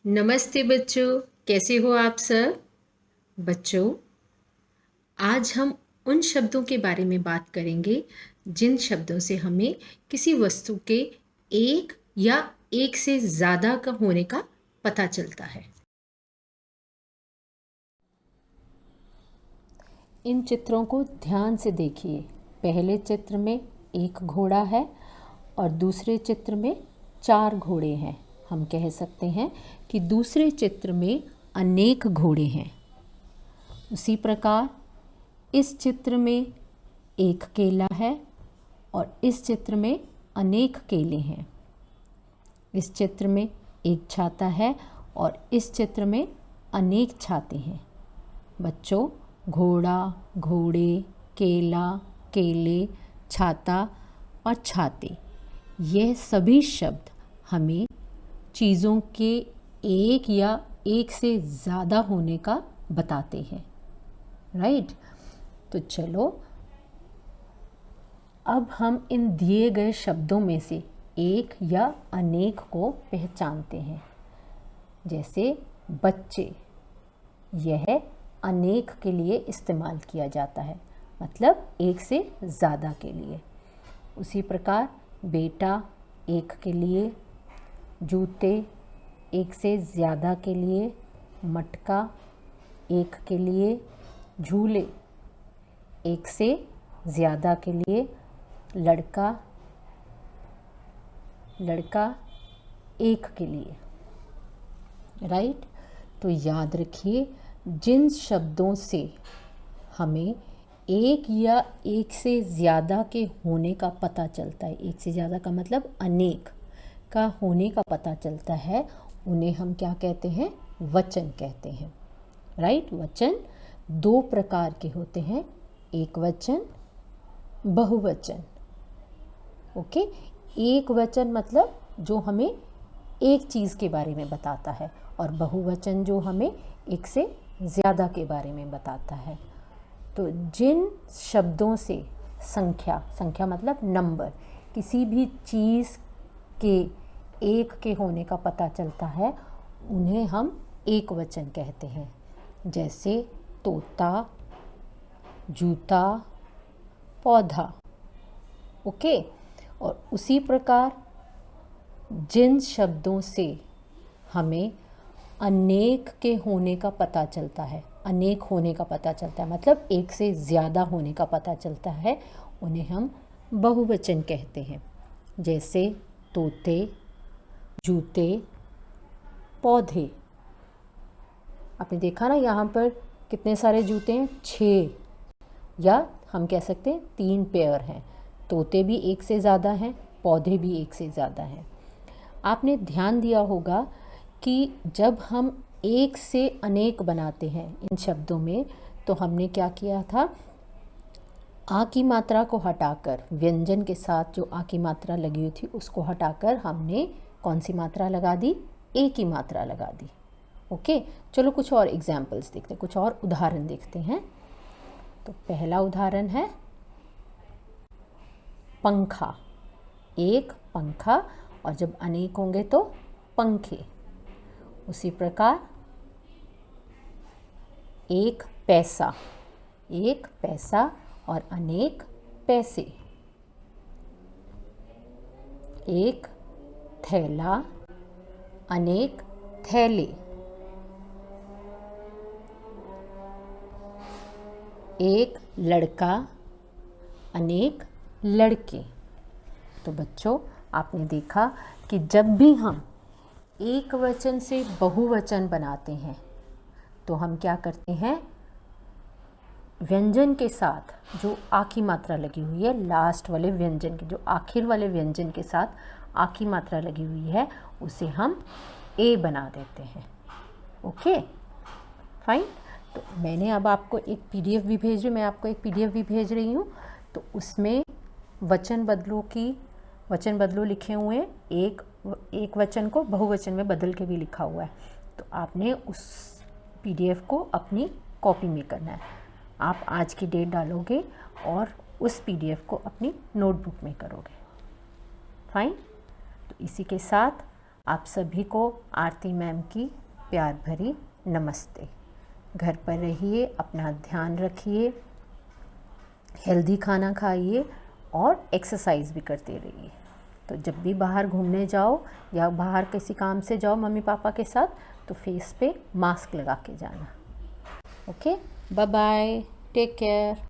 नमस्ते बच्चों, कैसे हो आप सब? बच्चों, आज हम उन शब्दों के बारे में बात करेंगे जिन शब्दों से हमें किसी वस्तु के एक या एक से ज़्यादा का होने का पता चलता है। इन चित्रों को ध्यान से देखिए। पहले चित्र में एक घोड़ा है और दूसरे चित्र में 4 घोड़े हैं। हम कह सकते हैं कि दूसरे चित्र में अनेक घोड़े हैं। उसी प्रकार इस चित्र में एक केला है और इस चित्र में अनेक केले हैं। इस चित्र में एक छाता है और इस चित्र में अनेक छाते हैं। बच्चों, घोड़ा, घोड़े, केला, केले, छाता और छाते, यह सभी शब्द हमें चीज़ों के एक या एक से ज़्यादा होने का बताते हैं। राइट? तो चलो अब हम इन दिए गए शब्दों में से एक या अनेक को पहचानते हैं। जैसे बच्चे, यह अनेक के लिए इस्तेमाल किया जाता है, मतलब एक से ज़्यादा के लिए। उसी प्रकार बेटा एक के लिए, जूते एक से ज़्यादा के लिए, मटका एक के लिए, झूले एक से ज़्यादा के लिए, लड़का एक के लिए। राइट? तो याद रखिए, जिन शब्दों से हमें एक या एक से ज़्यादा के होने का पता चलता है, एक से ज़्यादा का मतलब अनेक का होने का पता चलता है, उन्हें हम क्या कहते हैं? वचन कहते हैं। राइट? वचन 2 प्रकार के होते हैं, एक वचन, बहुवचन। ओके? एक वचन मतलब जो हमें एक चीज़ के बारे में बताता है और बहुवचन जो हमें एक से ज़्यादा के बारे में बताता है। तो जिन शब्दों से संख्या मतलब नंबर, किसी भी चीज़ के एक के होने का पता चलता है, उन्हें हम एक वचन कहते हैं। जैसे तोता, जूता, पौधा। ओके? और उसी प्रकार जिन शब्दों से हमें अनेक के होने का पता चलता है, अनेक होने का पता चलता है मतलब एक से ज़्यादा होने का पता चलता है, उन्हें हम बहुवचन कहते हैं। जैसे तोते, जूते, पौधे। आपने देखा ना, यहाँ पर कितने सारे जूते हैं? 6, या हम कह सकते हैं 3 पेयर हैं। तोते भी एक से ज़्यादा हैं, पौधे भी एक से ज़्यादा हैं। आपने ध्यान दिया होगा कि जब हम एक से अनेक बनाते हैं इन शब्दों में, तो हमने क्या किया था? आ की मात्रा को हटाकर, व्यंजन के साथ जो आ की मात्रा लगी हुई थी उसको हटाकर हमने कौन सी मात्रा लगा दी? ए की मात्रा लगा दी। ओके? चलो कुछ और एग्जाम्पल्स देखते हैं, कुछ और उदाहरण देखते हैं। तो पहला उदाहरण है पंखा। एक पंखा, और जब अनेक होंगे तो पंखे। उसी प्रकार एक पैसा और अनेक पैसे। एक थैला, अनेक थैले। एक लड़का, अनेक लड़के। तो बच्चों, आपने देखा कि जब भी हम एक वचन से बहुवचन बनाते हैं तो हम क्या करते हैं? व्यंजन के साथ जो आ की मात्रा लगी हुई है, लास्ट वाले व्यंजन के, जो आखिर वाले व्यंजन के साथ आ की मात्रा लगी हुई है, उसे हम ए बना देते हैं। ओके? फाइन। तो मैंने अब आपको एक पीडीएफ भी भेज रही हूँ, मैं आपको एक पीडीएफ भी भेज रही हूँ। तो उसमें वचन बदलो लिखे हुए हैं, एक वचन को बहुवचन में बदल के भी लिखा हुआ है। तो आपने उस पीडीएफ को अपनी कॉपी में करना है। आप आज की डेट डालोगे और उस पीडीएफ को अपनी नोटबुक में करोगे। फाइन। तो इसी के साथ आप सभी को आरती मैम की प्यार भरी नमस्ते। घर पर रहिए, अपना ध्यान रखिए, हेल्दी खाना खाइए और एक्सरसाइज भी करते रहिए। तो जब भी बाहर घूमने जाओ या बाहर किसी काम से जाओ मम्मी पापा के साथ, तो फेस पे मास्क लगा के जाना। Okay, bye bye, take care.